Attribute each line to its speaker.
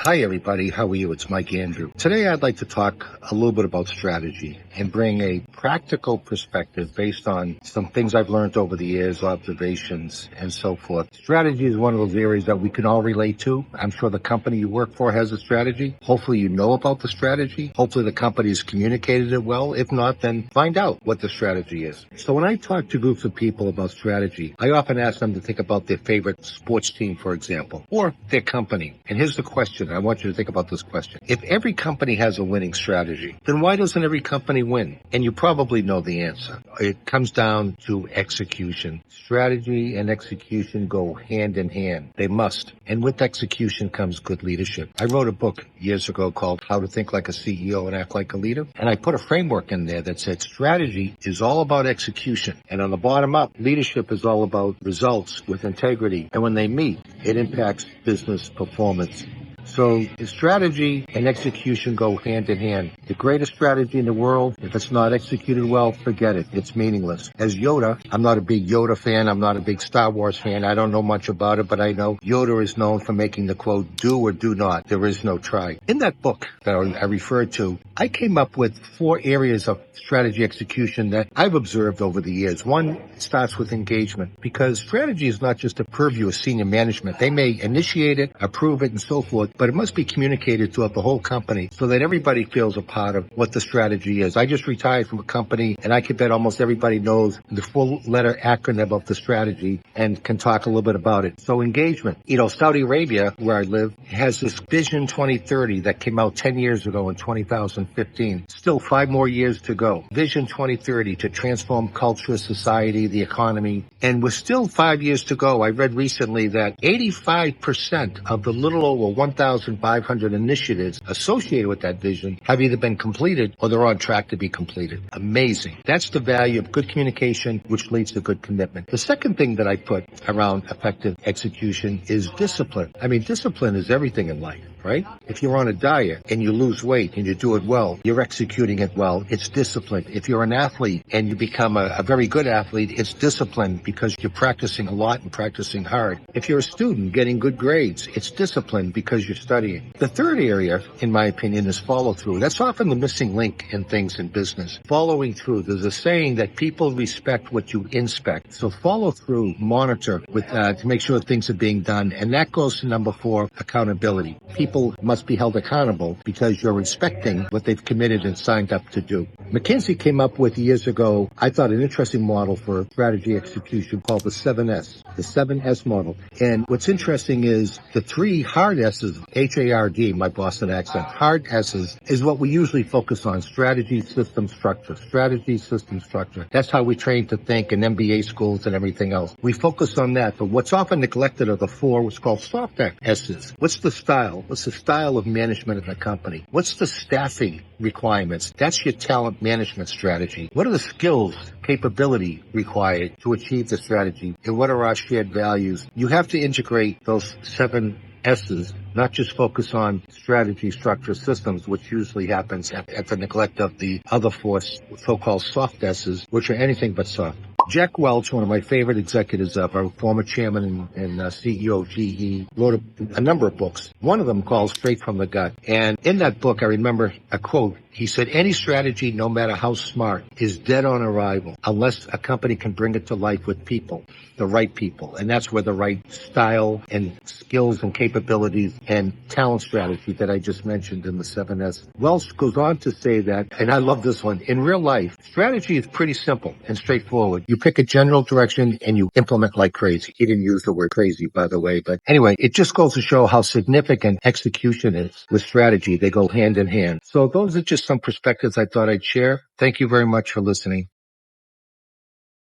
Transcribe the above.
Speaker 1: Hi, everybody. How are you? It's Mike Andrew. Today, I'd like to talk a little bit about strategy and bring a practical perspective based on some things I've learned over the years, observations, and so forth. Strategy is one of those areas that we can all relate to. I'm sure the company you work for has a strategy. Hopefully, you know about the strategy. Hopefully, the company has communicated it well. If not, then find out what the strategy is. So when I talk to groups of people about strategy, I often ask them to think about their favorite sports team, for example, or their company. And here's the question. I want you to think about this question. If every company has a winning strategy, then why doesn't every company win? And you probably know the answer. It comes down to execution. Strategy and execution go hand in hand. They must. And with execution comes good leadership. I wrote a book years ago called How to Think Like a CEO and Act Like a Leader. And I put a framework in there that said strategy is all about execution. And on the bottom up, leadership is all about results with integrity. And when they meet, it impacts business performance. So strategy and execution go hand in hand. The greatest strategy in the world, if it's not executed well, forget it. It's meaningless. As Yoda, I'm not a big Yoda fan. I'm not a big Star Wars fan. I don't know much about it, but I know Yoda is known for making the quote, do or do not. There is no try. In that book that I referred to, I came up with 4 areas of strategy execution that I've observed over the years. One starts with engagement, because strategy is not just a purview of senior management. They may initiate it, approve it, and so forth, but it must be communicated throughout the whole company so that everybody feels a part of what the strategy is. I just retired from a company, and I can bet almost everybody knows the full letter acronym of the strategy and can talk a little bit about it. So engagement. Saudi Arabia, where I live, has this Vision 2030 that came out 10 years ago in 2015. Still 5 more years to go. Vision 2030 to transform culture, society, the economy. And we're still 5 years to go. I read recently that 85% of the little over 1,500 initiatives associated with that vision have either been completed or they're on track to be completed. Amazing. That's the value of good communication, which leads to good commitment. The second thing that I put around effective execution is discipline. Discipline is everything in life, right? If you're on a diet and you lose weight and you do it well, you're executing it well. It's discipline. If you're an athlete and you become a very good athlete, it's discipline because you're practicing a lot and practicing hard. If you're a student getting good grades, it's discipline because you're studying. The third area, in my opinion, is follow through. That's often the missing link in things in business. Following through. There's a saying that people respect what you inspect. So follow through, monitor with to make sure things are being done. And that goes to number 4, accountability. People must be held accountable because you're inspecting what they've committed and signed up to do. McKinsey came up with years ago, I thought, an interesting model for strategy execution called the 7S, the 7S model. And what's interesting is the 3 hard S's, HARD, my Boston accent, hard S's is what we usually focus on: strategy, system, structure. Strategy, system, structure. That's how we train to think in MBA schools and everything else. We focus on that, but what's often neglected are the 4, what's called soft S's. What's the style? What's the style of management in the company? What's the staffing requirements? That's your talent management strategy. What are the skills, capability required to achieve the strategy? And what are our shared values? You have to integrate those 7 S's, not just focus on strategy, structure, systems, which usually happens at the neglect of the other 4 so-called soft S's, which are anything but soft. Jack Welch, one of my favorite executives, our former chairman and CEO of GE, wrote a number of books. One of them called Straight from the Gut. And in that book, I remember a quote. He said, any strategy, no matter how smart, is dead on arrival unless a company can bring it to life with people, the right people. And that's where the right style and skills and capabilities and talent strategy that I just mentioned in the 7S. Welch goes on to say that, and I love this one, in real life, strategy is pretty simple and straightforward. You pick a general direction and you implement like crazy. He didn't use the word crazy, by the way, but anyway, it just goes to show how significant execution is with strategy. They go hand in hand. So those are just some perspectives I thought I'd share. Thank you very much for listening.